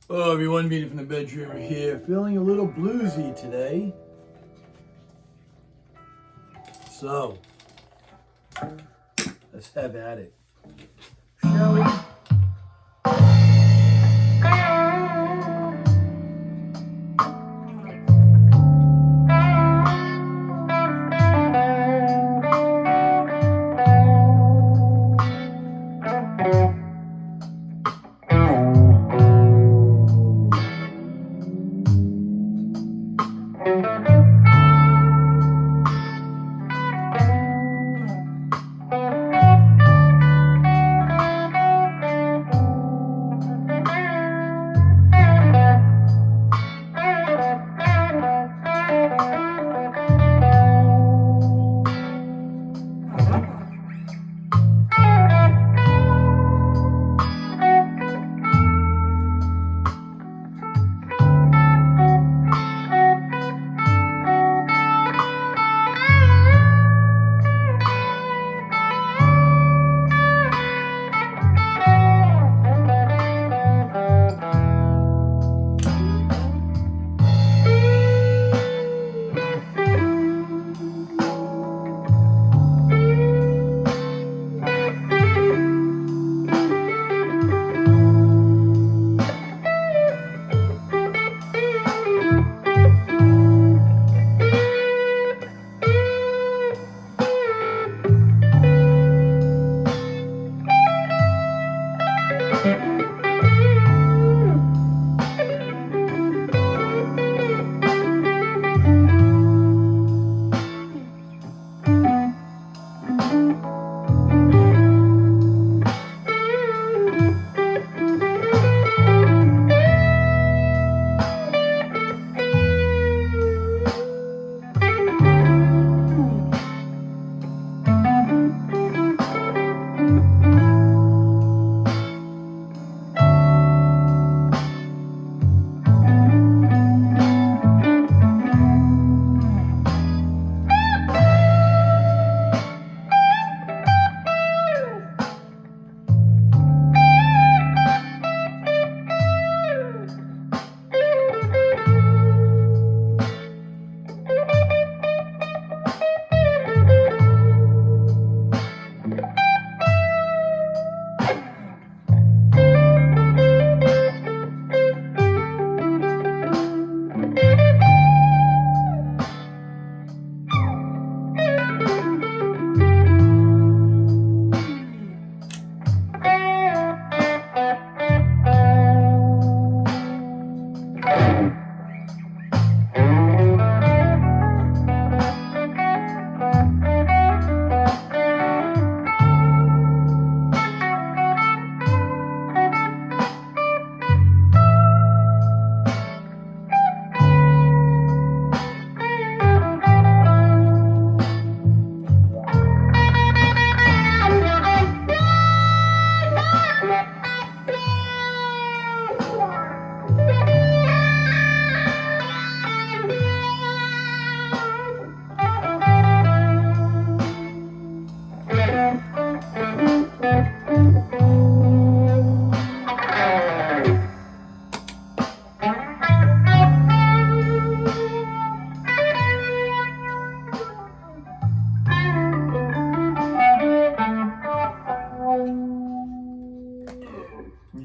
Hello everyone, meeting from the bedroom here. Feeling a little bluesy today. So, let's have at it. Shall we?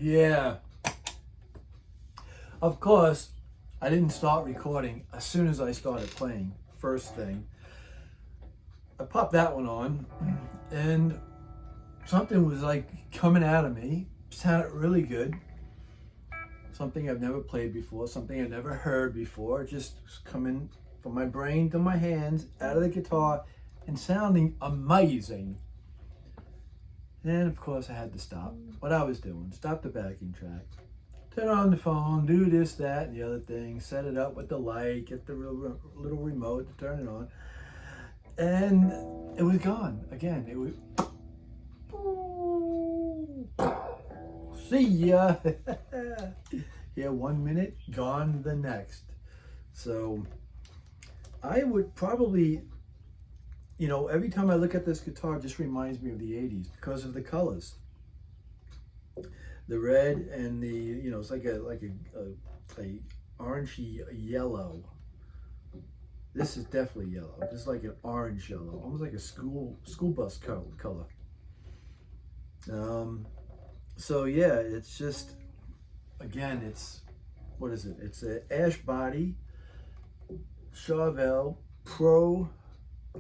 Yeah. Of course, I didn't start recording as soon as I started playing. First thing, I popped that one on, and something was like coming out of me. Sounded really good. Something I've never played before, something I've never heard before, just coming from my brain to my hands, out of the guitar, and sounding amazing. And of course I had to stop what I was doing, stop the backing track, turn on the phone, do this, that, and the other thing, set it up with the light, get the little remote to turn it on, and it was gone again. It was, see ya. Here 1 minute, gone the next. So I would probably, every time I look at this guitar, it just reminds me of the 80s because of the colors. The red and the, you know, it's like a orangey yellow. This is definitely yellow. This is like an orange yellow, almost like a school bus color. So yeah, it's just, again, it's, what is it? It's a ash body Charvel Pro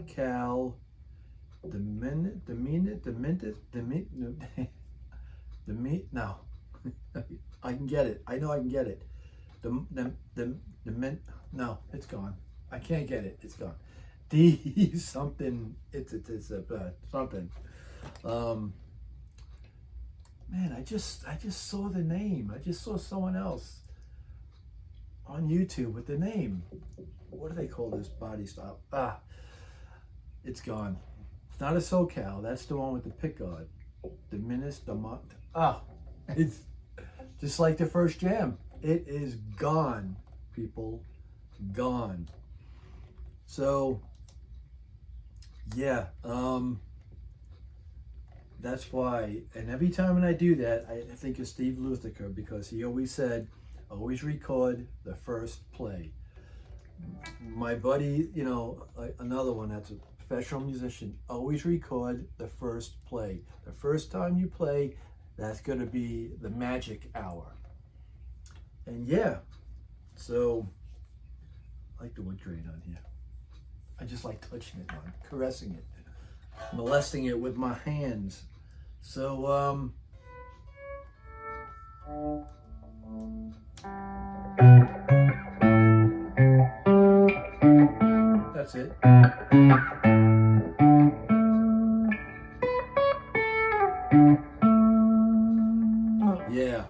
Cal no. I can get it. I know I can get it. No, it's gone. I can't get it. It's gone. D something. It's something. Man, I just saw the name. I just saw someone else on YouTube with the name. What do they call this body style? It's gone. It's not a SoCal. That's the one with the pickguard. It's just like the first jam. It is gone, people. Gone. So, yeah. That's why, and every time when I do that, I think of Steve Luthiker, because he always said, always record the first play. My buddy, you know, another one that's a professional musician, always record the first play. The first time you play, that's going to be the magic hour. And yeah, so I like the wood grain on here. I just like touching it, caressing it, molesting it with my hands. So, that's it. Yeah.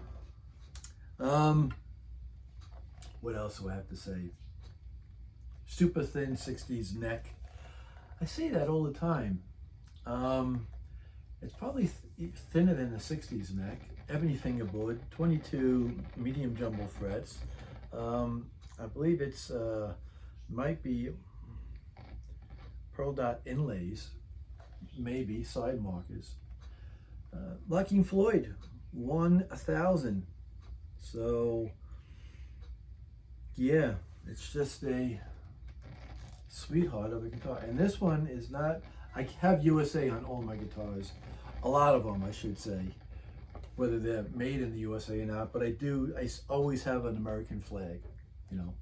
What else do I have to say? Super thin 60s neck. I say that all the time. It's probably thinner than the 60s neck. Ebony fingerboard, 22 medium jumbo frets. I believe it's might be pearl dot inlays, maybe side markers. Lucky Floyd 1000. So yeah, it's just a sweetheart of a guitar. And this one is not, I have USA on all my guitars, a lot of them I should say, whether they're made in the USA or not, but I always have an American flag, you know.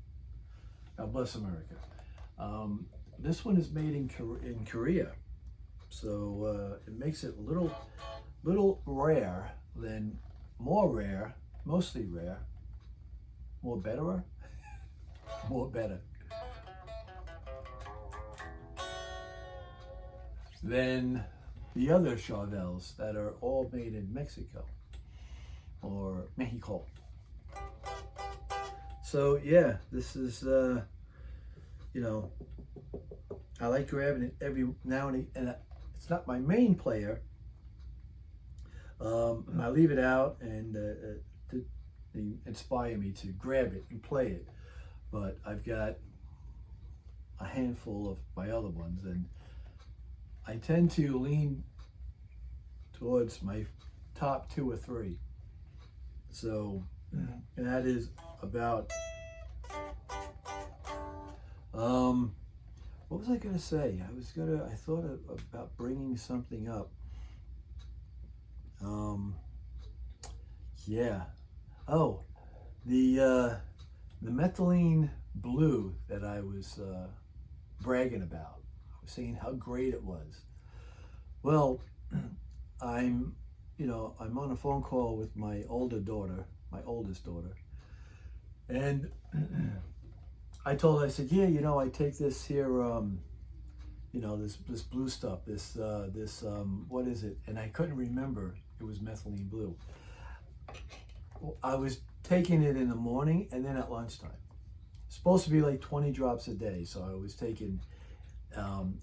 God bless America. This one is made in Korea, so it makes it a little rare than, more rare, mostly rare, more better, more better than the other Charvels that are all made in Mexico or Mexico. So yeah, this is, you know, I like grabbing it every now and then, and it's not my main player. I leave it out and to inspire me to grab it and play it. But I've got a handful of my other ones, and I tend to lean towards my top 2 or 3. So, and that is about, what was I gonna say? I thought about bringing something up. Yeah. Oh, the methylene blue that I was bragging about. I was saying how great it was. Well, I'm on a phone call with my oldest daughter, and I told her, I said, yeah, you know, I take this here, you know, this blue stuff, this what is it? And I couldn't remember it was methylene blue. I was taking it in the morning and then at lunchtime. It's supposed to be like 20 drops a day, so I was taking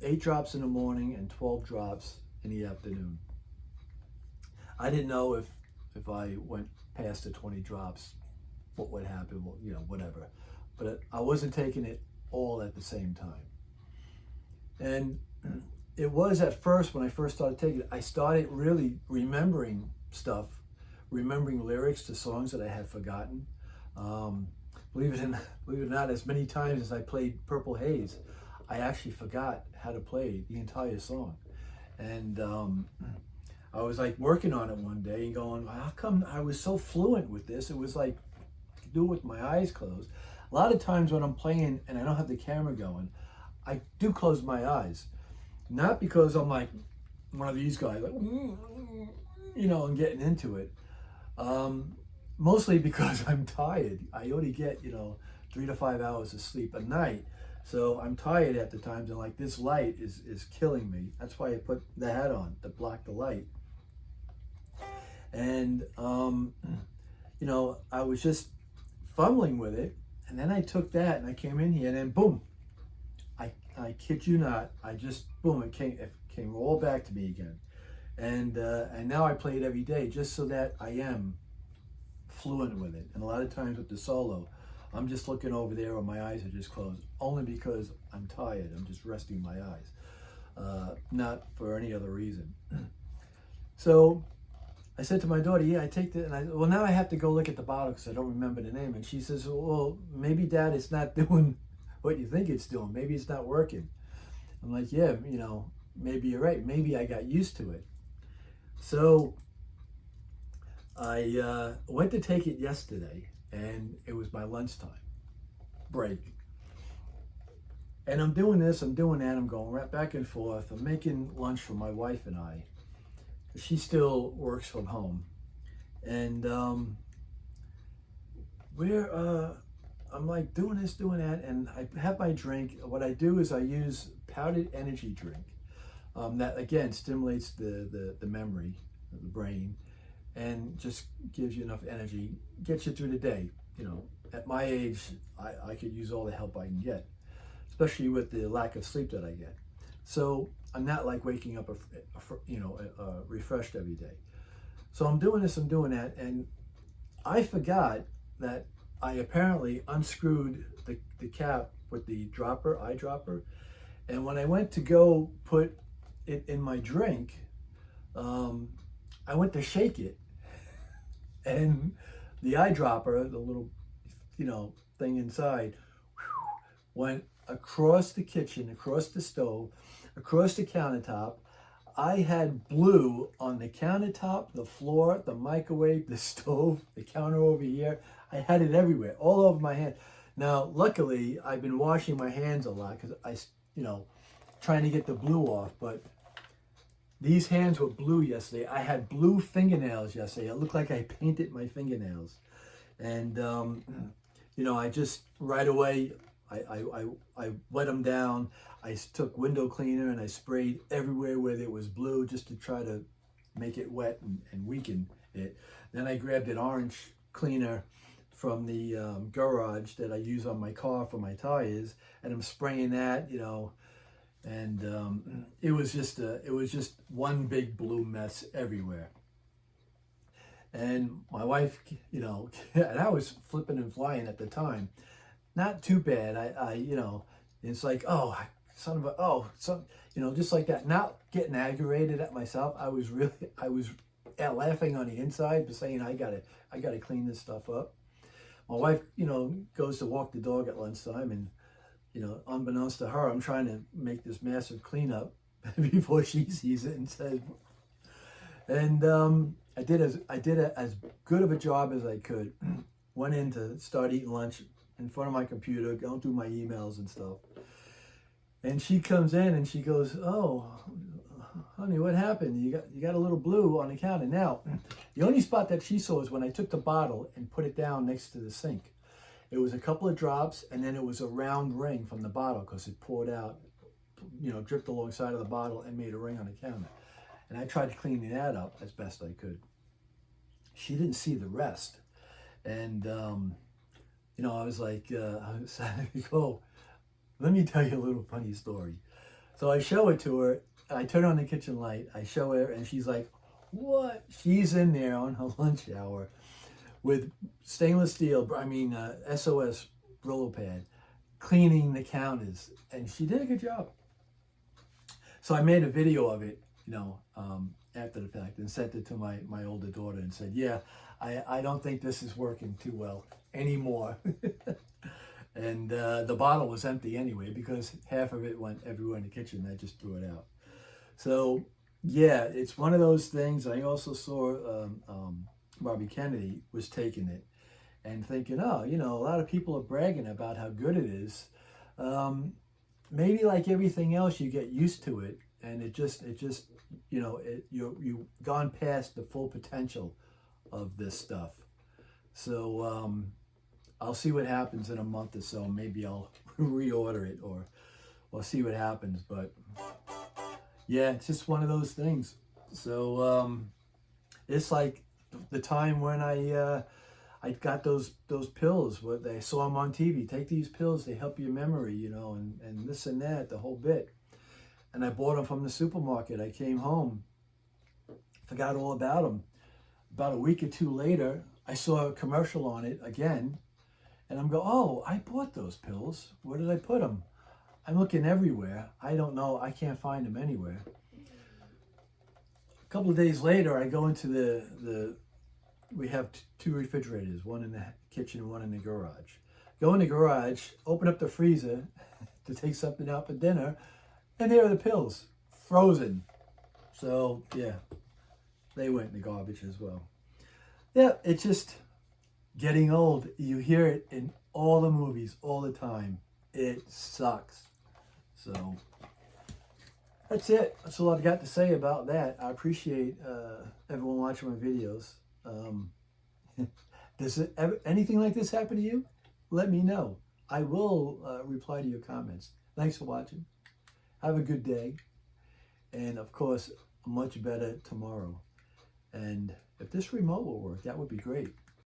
8 drops in the morning and 12 drops in the afternoon. I didn't know if I went past the 20 drops, what would happen, well, you know, whatever. But I wasn't taking it all at the same time. And it was at first, when I first started taking it, I started really remembering stuff remembering lyrics to songs that I had forgotten. Um, believe it or not, as many times as I played Purple Haze, I actually forgot how to play the entire song. And I was like working on it one day and going, how come I was so fluent with this? It was like, I could do it with my eyes closed. A lot of times when I'm playing and I don't have the camera going, I do close my eyes. Not because I'm like one of these guys, like, you know, and getting into it. Mostly because I'm tired. I only get, you know, 3 to 5 hours of sleep a night. So I'm tired at the times, and like this light is killing me. That's why I put the hat on to block the light. And, you know, I was just fumbling with it. And then I took that and I came in here and then boom, I kid you not, I just, boom, it came all back to me again. And now I play it every day just so that I am fluent with it. And a lot of times with the solo, I'm just looking over there or my eyes are just closed, only because I'm tired. I'm just resting my eyes, not for any other reason. So I said to my daughter, yeah, I take it. And well, now I have to go look at the bottle because I don't remember the name. And she says, well, maybe Dad, it's not doing what you think it's doing. Maybe it's not working. I'm like, yeah, you know, maybe you're right. Maybe I got used to it. So I went to take it yesterday, and it was my lunchtime break. And I'm doing this, I'm doing that, I'm going right back and forth. I'm making lunch for my wife and I. She still works from home. And I'm like doing this, doing that, and I have my drink. What I do is I use powdered energy drink. That again stimulates the memory of the brain and just gives you enough energy, gets you through the day. You know, at my age, I could use all the help I can get, especially with the lack of sleep that I get. So I'm not like waking up, refreshed every day. So I'm doing this, I'm doing that, and I forgot that I apparently unscrewed the cap with the eyedropper, and when I went to go put it in my drink, I went to shake it, and the eyedropper, the little, you know, thing inside, went across the kitchen, across the stove, across the countertop. I had blue on the countertop, the floor, the microwave, the stove, the counter over here. I had it everywhere, all over my hand. Now, luckily, I've been washing my hands a lot because trying to get the blue off, but these hands were blue yesterday. I had blue fingernails yesterday. It looked like I painted my fingernails. And, I just right away, I wet them down. I took window cleaner and I sprayed everywhere where there was blue just to try to make it wet and weaken it. Then I grabbed an orange cleaner from the garage that I use on my car for my tires, and I'm spraying that, and it was just one big blue mess everywhere. And my wife, and I was flipping and flying at the time. Not too bad. It's like, just like that. Not getting aggravated at myself. I was laughing on the inside, but saying, I gotta clean this stuff up. My wife, goes to walk the dog at lunchtime, and, unbeknownst to her, I'm trying to make this massive cleanup before she sees it and says, and I did as good of a job as I could. Went in to start eating lunch in front of my computer, going through my emails and stuff. And she comes in and she goes, "Oh, honey, what happened? You got a little blue on the counter." Now, the only spot that she saw is when I took the bottle and put it down next to the sink. It was a couple of drops, and then it was a round ring from the bottle because it poured out, dripped alongside of the bottle and made a ring on the counter. And I tried to clean that up as best I could. She didn't see the rest. And, I was like, oh, let me tell you a little funny story. So I show it to her, and I turn on the kitchen light, I show her, and she's like, what? She's in there on her lunch hour with stainless steel, SOS Brillo pad, cleaning the counters, and she did a good job. So I made a video of it, after the fact and sent it to my older daughter and said, yeah, I don't think this is working too well anymore. And the bottle was empty anyway because half of it went everywhere in the kitchen. I just threw it out. So yeah, it's one of those things. I also saw Bobby Kennedy was taking it and thinking, oh, you know, a lot of people are bragging about how good it is. Maybe like everything else, you get used to it, and it just you know, you've gone past the full potential of this stuff. So I'll see what happens in a month or so. Maybe I'll reorder it, or we'll see what happens. But yeah, it's just one of those things. So it's like the time when I got those pills. What they saw them on TV. Take these pills; they help your memory, you know, and this and that, the whole bit. And I bought them from the supermarket. I came home, forgot all about them. About a week or two later, I saw a commercial on it again, and I'm going, oh, I bought those pills. Where did I put them? I'm looking everywhere. I don't know. I can't find them anywhere. A couple of days later, I go into we have two refrigerators, one in the kitchen and one in the garage. Go in the garage, open up the freezer to take something out for dinner, and there are the pills, frozen. So, yeah, they went in the garbage as well. Yeah, it's just getting old. You hear it in all the movies all the time. It sucks. So, that's it. That's all I've got to say about that. I appreciate everyone watching my videos. Does anything like this happen to you? Let me know. I will reply to your comments. Thanks for watching. Have a good day. And of course, much better tomorrow. And if this remote will work, that would be great.